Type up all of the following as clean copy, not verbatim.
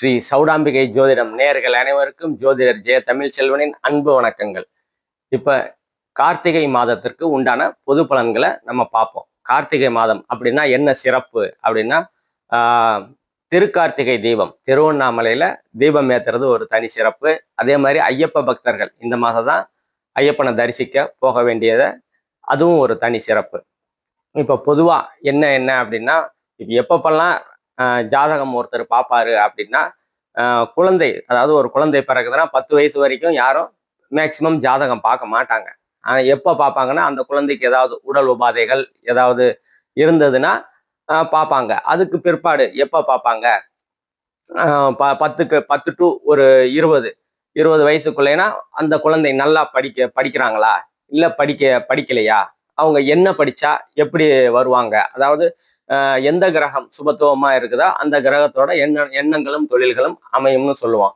ஸ்ரீ சௌடாம்பிகை ஜோதிடம் நேயர்கள் அனைவருக்கும் ஜோதிடர் ஜெய தமிழ் செல்வனின் அன்பு வணக்கங்கள். இப்ப கார்த்திகை மாதத்திற்கு உண்டான பொது பலன்களை நம்ம பார்ப்போம். கார்த்திகை மாதம் அப்படின்னா என்ன சிறப்பு அப்படின்னா, திருக்கார்த்திகை தீபம் திருவண்ணாமலையில தீபம் ஏத்துறது ஒரு தனி சிறப்பு. அதே மாதிரி ஐயப்ப பக்தர்கள் இந்த மாதம் தான் ஐயப்பனை தரிசிக்க போக வேண்டியதை, அதுவும் ஒரு தனி சிறப்பு. இப்ப பொதுவா என்ன என்ன அப்படின்னா, இப்ப எப்பப்பெல்லாம் ஜாதகம் ஒருத்தர் பார்ப்பாரு அப்படின்னா, குழந்தை, அதாவது ஒரு குழந்தை பிறகுதுன்னா 10 வயசு வரைக்கும் யாரும் மேக்சிமம் ஜாதகம் பார்க்க மாட்டாங்க. எப்போ பார்ப்பாங்கன்னா, அந்த குழந்தைக்கு ஏதாவது உடல் உபாதைகள் ஏதாவது இருந்ததுன்னா பார்ப்பாங்க. அதுக்கு பிற்பாடு எப்போ பார்ப்பாங்க, 10 டு ஒரு 20 வயசுக்குள்ளேனா அந்த குழந்தை நல்லா படிக்கிறாங்களா, இல்லை படிக்கலையா, அவங்க என்ன படிச்சா எப்படி வருவாங்க, அதாவது எந்த கிரகம் சுபத்துவமா இருக்குதோ அந்த கிரகத்தோட எண்ணங்களும் தொழில்களும் அமையும்னு சொல்லுவோம்.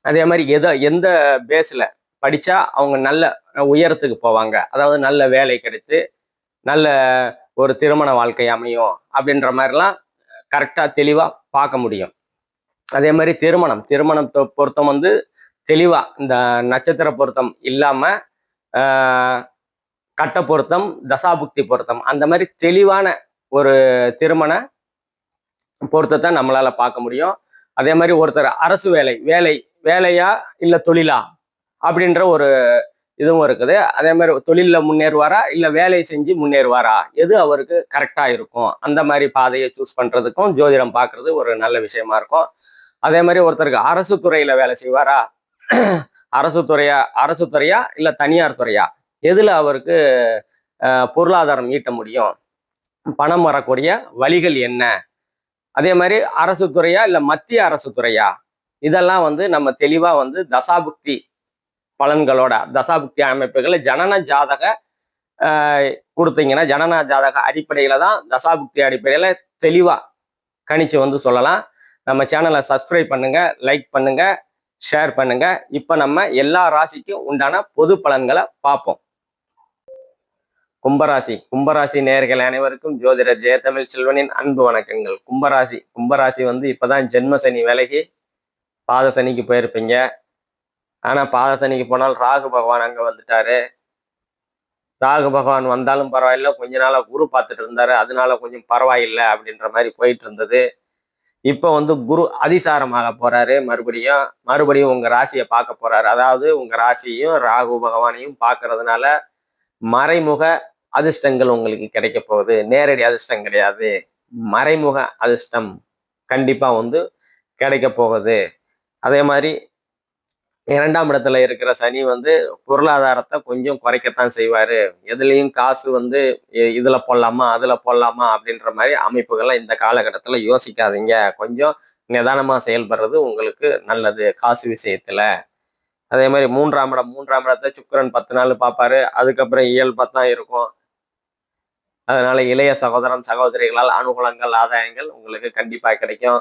அதே மாதிரி எந்த பேஸ்ல படிச்சா அவங்க நல்ல உயரத்துக்கு போவாங்க, அதாவது நல்ல வேலை கிடைத்து நல்ல ஒரு திருமண வாழ்க்கை அமையும் அப்படின்ற மாதிரிலாம் கரெக்டா தெளிவா பார்க்க முடியும். அதே மாதிரி திருமணத்தை பொருத்தம் வந்து தெளிவா இந்த நட்சத்திர பொருத்தம் இல்லாம கட்ட பொருத்தம், தசாபுக்தி பொருத்தம், அந்த மாதிரி தெளிவான ஒரு திருமண பொருத்தத்தை நம்மளால பார்க்க முடியும். அதே மாதிரி ஒருத்தர் அரசு வேலையா இல்ல தொழிலா அப்படின்ற ஒரு இதுவும் இருக்குது. அதே மாதிரி தொழில்ல முன்னேறுவாரா இல்ல வேலை செஞ்சு முன்னேறுவாரா, எது அவருக்கு கரெக்டா இருக்கும், அந்த மாதிரி பாதையை சூஸ் பண்றதுக்கும் ஜோதிடம் பார்க்கறது ஒரு நல்ல விஷயமா இருக்கும். அதே மாதிரி ஒருத்தருக்கு அரசு துறையில வேலை செய்வாரா, அரசு துறையா இல்ல தனியார் துறையா, எதுல அவருக்கு பொருளாதாரம் ஈட்ட முடியும், பணம் வரக்கூடிய வழிகள் என்ன, அதே மாதிரி அரசு துறையா இல்ல மத்திய அரசு துறையா, இதெல்லாம் வந்து நம்ம தெளிவா வந்து தசாபுக்தி பலன்களோட தசாபுக்தி அமைப்புகளை ஜனன ஜாதக கொடுத்தீங்கன்னா, ஜனன ஜாதக அடிப்படையில தான் தசாபுக்தி அடிப்படையில தெளிவா கணிச்சு வந்து சொல்லலாம். நம்ம சேனலை சப்ஸ்கிரைப் பண்ணுங்க, லைக் பண்ணுங்க, ஷேர் பண்ணுங்க. இப்ப நம்ம எல்லா ராசிக்கும் உண்டான பொது பலன்களை பார்ப்போம். கும்பராசி நேயர்கள் அனைவருக்கும் ஜோதிடர் ஜெயதமிழ் செல்வனின் அன்பு வணக்கங்கள். கும்பராசி வந்து இப்பதான் ஜென்ம சனி விலகி பாத சனிக்கு போயிருப்பீங்க. ஆனா பாத சனிக்கு போனால் ராகு பகவான் அங்க வந்துட்டாரு. ராகு பகவான் வந்தாலும் பரவாயில்ல, கொஞ்ச நாளா குரு பார்த்துட்டு இருந்தாரு, அதனால கொஞ்சம் பரவாயில்லை அப்படின்ற மாதிரி போயிட்டு இருந்தது. இப்ப வந்து குரு அதிசாரமாக போறாரு, மறுபடியும் உங்க ராசியை பார்க்க போறாரு. அதாவது உங்க ராசியையும் ராகு பகவானையும் பார்க்கறதுனால மறைமுக அதிர்ஷ்டங்கள் உங்களுக்கு கிடைக்க போகுது. நேரடி அதிர்ஷ்டம் கிடையாது, மறைமுக அதிர்ஷ்டம் கண்டிப்பா வந்து கிடைக்க போகுது. அதே மாதிரி 2ஆம் இடத்துல இருக்கிற சனி வந்து பொருளாதாரத்தை கொஞ்சம் குறைக்கத்தான் செய்வாரு. எதுலையும் காசு வந்து இதுல போடலாமா அதுல போடலாமா அப்படின்ற மாதிரி அமைப்புகள்லாம் இந்த காலகட்டத்துல யோசிக்காதீங்க. கொஞ்சம் நிதானமா செயல்படுறது உங்களுக்கு நல்லது காசு விஷயத்துல. அதே மாதிரி மூன்றாம் இடத்தை சுக்கிரன் 10 நாள் பார்ப்பாரு, அதுக்கப்புறம் இயல்பாத்தான் இருக்கும். அதனால இளைய சகோதரிகளால் அனுகூலங்கள், ஆதாயங்கள் உங்களுக்கு கண்டிப்பா கிடைக்கும்.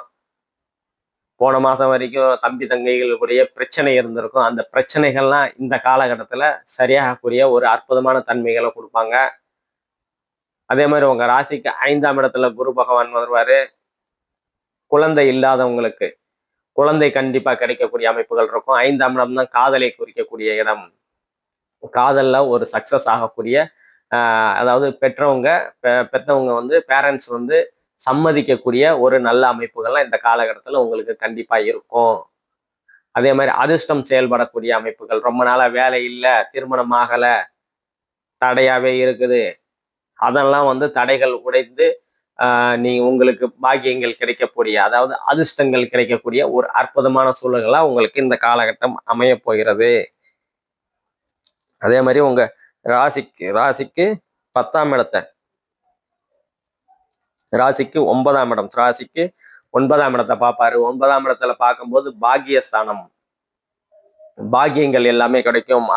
போன மாசம் வரைக்கும் தம்பி தங்கைகளுடைய பிரச்சனை இருந்திருக்கும், அந்த பிரச்சனைகள்லாம் இந்த காலகட்டத்துல சரியாகக்கூடிய ஒரு அற்புதமான தன்மைகளை கொடுப்பாங்க. அதே மாதிரி உங்க ராசிக்கு 5ஆம் இடத்துல குரு பகவான் வருவாரு. குழந்தை இல்லாதவங்களுக்கு குழந்தை கண்டிப்பா கிடைக்கக்கூடிய அமைப்புகள் இருக்கும். 5ஆம் இடம் தான் காதலை குறிக்கக்கூடிய இடம். காதல்ல ஒரு சக்சஸ் ஆகக்கூடிய, அதாவது பெற்றவங்க வந்து பேரண்ட்ஸ் வந்து சம்மதிக்கக்கூடிய ஒரு நல்ல அமைப்புகள்லாம் இந்த காலகட்டத்தில் உங்களுக்கு கண்டிப்பா இருக்கும். அதே மாதிரி அதிர்ஷ்டம் செயல்படக்கூடிய அமைப்புகள், ரொம்ப நாளா வேலை இல்லை, திருமணம் ஆகலை, தடையாவே இருக்குது, அதெல்லாம் வந்து தடைகள் உடைந்து உங்களுக்கு பாக்கியங்கள் கிடைக்கக்கூடிய, அதாவது அதிர்ஷ்டங்கள் கிடைக்கக்கூடிய ஒரு அற்புதமான சூழல்களா உங்களுக்கு இந்த காலகட்டம் அமைய போகிறது. அதே மாதிரி உங்க ராசிக்கு 10ஆம் இடத்தை, ராசிக்கு 9ஆம் இடம், ராசிக்கு 9ஆம் இடத்தை பார்ப்பாரு. 9ஆம் இடத்துல பார்க்கும்போது பாக்கியஸ்தானம், பாக்கியங்கள் எல்லாமே கிடைக்கும்.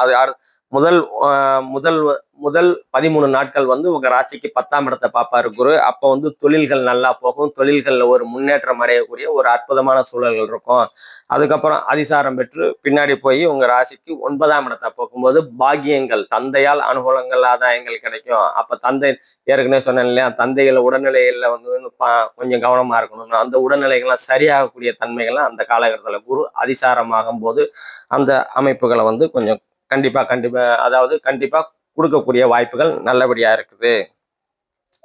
முதல் முதல் முதல் 13 நாட்கள் வந்து உங்க ராசிக்கு 10ஆம் இடத்தை பார்ப்பாரு குரு. அப்போ வந்து தொழில்கள் நல்லா போகும். தொழில்கள்ல ஒரு முன்னேற்றம் அடையக்கூடிய ஒரு அற்புதமான சூழல்கள் இருக்கும். அதுக்கப்புறம் அதிசாரம் பெற்று பின்னாடி போய் உங்க ராசிக்கு 9ஆம் இடத்தை பார்க்கும்போது பாக்கியங்கள், தந்தையால் அனுகூலங்கள், ஆதாயங்கள் கிடைக்கும். அப்ப தந்தை ஏற்கனவே சொன்னேன் இல்லையா, தந்தைகள் உடல்நிலையில வந்து கொஞ்சம் கவனமா இருக்கணும். அந்த உடல்நிலைகள்லாம் சரியாகக்கூடிய தன்மைகள்லாம் அந்த காலகட்டத்தில் குரு அதிசாரமாகும் போது அந்த அமைப்புகளை வந்து கொஞ்சம் கண்டிப்பா அதாவது கண்டிப்பா கொடுக்கக்கூடிய வாய்ப்புகள் நல்லபடியா இருக்குது.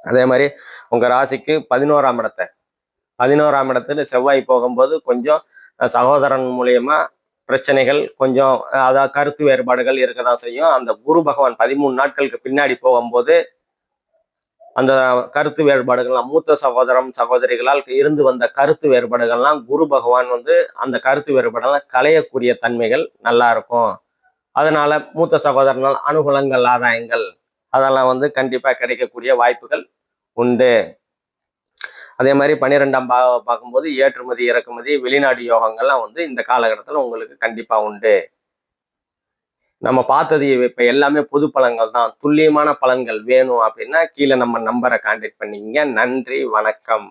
அதே மாதிரி உங்க ராசிக்கு 11ஆம் இடத்துல செவ்வாய் போகும்போது கொஞ்சம் சகோதரன் மூலியமா பிரச்சனைகள் கொஞ்சம், அதாவது கருத்து வேறுபாடுகள் இருக்கதான் செய்யும். அந்த குரு பகவான் 13 நாட்களுக்கு பின்னாடி போகும்போது அந்த கருத்து வேறுபாடுகள்லாம் மூத்த சகோதரிகளால் இருந்து வந்த கருத்து வேறுபாடுகள்லாம் குரு பகவான் வந்து அந்த கருத்து வேறுபாடெல்லாம் களையக்கூடிய தன்மைகள் நல்லா இருக்கும். அதனால மூத்த சகோதரனால் அனுகூலங்கள், ஆதாயங்கள் அதெல்லாம் வந்து கண்டிப்பா கிடைக்கக்கூடிய வாய்ப்புகள் உண்டு. அதே மாதிரி 12ஆம் பார்க்கும்போது ஏற்றுமதி, இறக்குமதி, வெளிநாடு யோகங்கள்லாம் வந்து இந்த காலகட்டத்தில் உங்களுக்கு கண்டிப்பா உண்டு. நம்ம பார்த்தது இப்ப எல்லாமே பொது பலன்கள் தான். துல்லியமான பலன்கள் வேணும் அப்படின்னா கீழே நம்ம நம்பரை கான்டாக்ட் பண்ணிக்கங்க. நன்றி, வணக்கம்.